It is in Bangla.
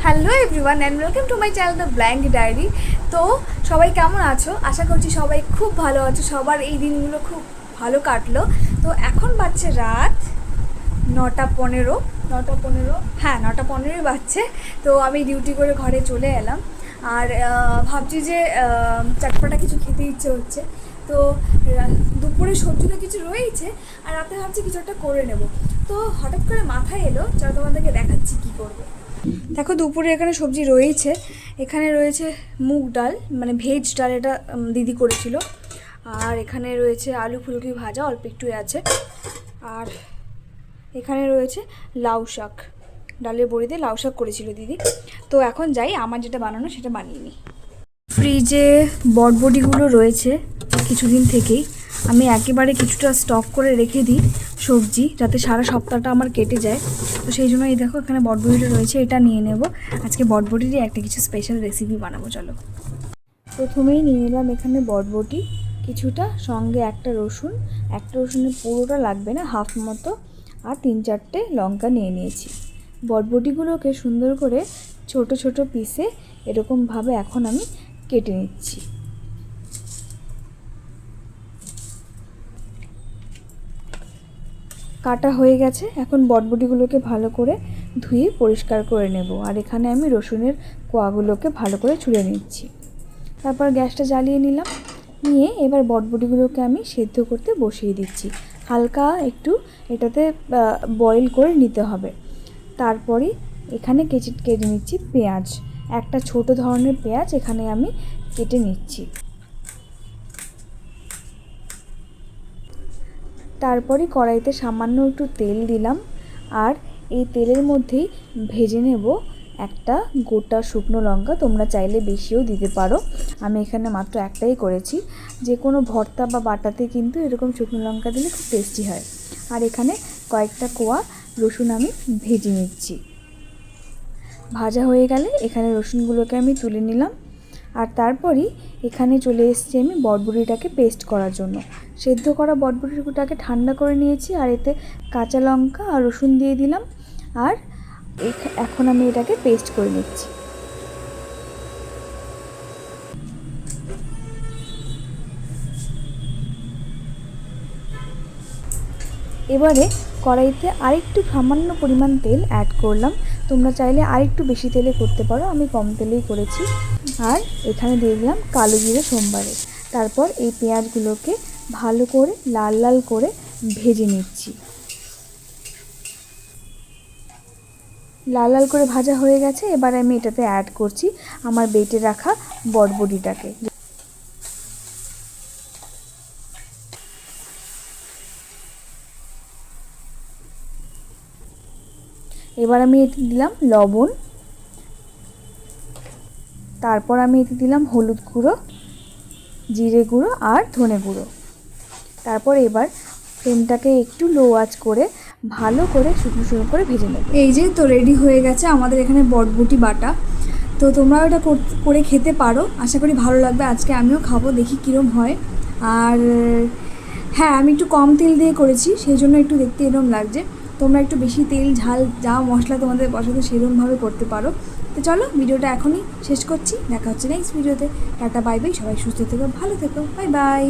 Hello everyone and welcome to my channel the blank diary. তো সবাই কেমন আছো? আশা করছি সবাই খুব ভালো আছো, সবার এই দিনগুলো খুব ভালো কাটলো। তো এখন বাজছে রাত 9:15, 9:15, হ্যাঁ 9:15 বাজছে। তো আমি ডিউটি করে ঘরে চলে এলাম আর ভাবছি যে চটপটা কিছু খেতে ইচ্ছে হচ্ছে। তো দুপুরে সবজিটা কিছু রয়েছে আর রাতে ভাবছি কিছু একটা করে নেব। তো হঠাৎ করে মাথায় এলো, চলো তোমাদেরকে দেখাচ্ছি কী করবো। দেখো দুপুরে এখানে সবজি রয়েছে, এখানে রয়েছে মুগ ডাল, মানে ভেজ ডাল, এটা দিদি করেছিল। আর এখানে রয়েছে আলু ফুলকপি ভাজা অল্প একটু আছে। আর এখানে রয়েছে লাউ শাক, ডালের বড়ি দিয়ে লাউ শাক করেছিল দিদি। তো এখন যাই, আমার যেটা বানানো সেটা বানিয়ে নিই। ফ্রিজে বটবটিগুলো রয়েছে কিছুদিন থেকেই, আমি একেবারে কিছুটা স্টক করে রেখে দিই সবজি, যাতে সারা সপ্তাহটা আমার কেটে যায়। তো সেই জন্য এই দেখো এখানে বটবটিটা রয়েছে, এটা নিয়ে নেব। আজকে বটবটিরই একটা কিছু স্পেশাল রেসিপি বানাবো। চলো, প্রথমেই নিয়ে নিলাম এখানে বটবটি কিছুটা, সঙ্গে একটা রসুনের পুরোটা লাগবে না, হাফ মতো, আর 3-4টে লঙ্কা নিয়ে নিয়েছি। বটবটিগুলোকে সুন্দর করে ছোট ছোট পিসে এরকমভাবে এখন আমি কেটে নিচ্ছি। কাটা হয়ে গেছে, এখন বটবটিগুলোকে ভালো করে ধুয়ে পরিষ্কার করে নেব। আর এখানে আমি রসুনের কোয়াগুলোকে ভালো করে ছুঁড়ে নিচ্ছি। তারপর গ্যাসটা জ্বালিয়ে নিলাম, নিয়ে এবার বটবটিগুলোকে আমি সেদ্ধ করতে বসিয়ে দিচ্ছি। হালকা একটু এটাতে বয়েল করে নিতে হবে। তারপরে এখানে কেটে নিচ্ছি পেঁয়াজ, একটা ছোট ধরনের পেঁয়াজ এখানে আমি কেটে নিচ্ছি। তারপরে কড়াইতে সামান্য একটু তেল দিলাম, আর এই তেলের মধ্যেই ভেজে নেব একটা গোটা শুকনো লঙ্কা। তোমরা চাইলে বেশিও দিতে পারো, আমি এখানে মাত্র একটাই করেছি। যে কোনো ভর্তা বা বাটাতে কিন্তু এরকম শুকনো লঙ্কা দিলে খুব টেস্টি হয়। আর এখানে কয়েকটা কোয়া রসুন আমি ভেজে নিচ্ছি। ভাজা হয়ে গেলে এখানে রসুনগুলোকে আমি তুলে নিলাম। আর তারপরই এখানে চলে এসেছি আমি বটবটিটাকে পেস্ট করার জন্য। সেদ্ধ করা বটবটিটাকে ঠান্ডা করে নিয়েছি, আর এতে কাঁচা লঙ্কা আর রসুন দিয়ে দিলাম। আর এখন আমি এটাকে পেস্ট করে নিচ্ছি। এবারে কড়াইতে আরেকটু সামান্য পরিমাণ তেল অ্যাড করলাম। তোমরা চাইলে আরেকটু বেশি তেলে করতে পারো, আমি কম তেলেই করেছি। আর এখানে দিয়ে দিলাম কালো জিরে সোমবারে। তারপর এই পেঁয়াজগুলোকে ভালো করে লাল লাল করে ভেজে নিচ্ছি। লাল লাল করে ভাজা হয়ে গেছে, এবার আমি এটাতে অ্যাড করছি আমার বেটে রাখা বটবটিটাকে। এবার আমি এতে দিলাম লবণ, তারপর আমি এতে দিলাম হলুদ গুঁড়ো, জিরে গুঁড়ো আর ধনে গুঁড়ো। তারপর এবার ফ্লেমটাকে একটু লো আঁচ করে ভালো করে শুকনো শুকনো করে ভেজে নেব। এই যে তো রেডি হয়ে গেছে আমাদের এখানে বটবটি বাটা। তো তোমরাও এটা করে খেতে পারো, আশা করি ভালো লাগবে। আজকে আমিও খাবো, দেখি কীরকম হয়। আর হ্যাঁ, আমি একটু কম তেল দিয়ে করেছি, সেই জন্য একটু দেখতে এরকম লাগছে। তোমরা একটু বেশি তেল ঝাল যা মশলা তোমাদের পছন্দ সেরকমভাবে করতে পারো। তো চলো, ভিডিওটা এখনই শেষ করছি, দেখা হচ্ছে নেক্সট ভিডিওতে। টাটা বাই বাই, সবাই সুস্থ থেকো, ভালো থেকো, বাই বাই।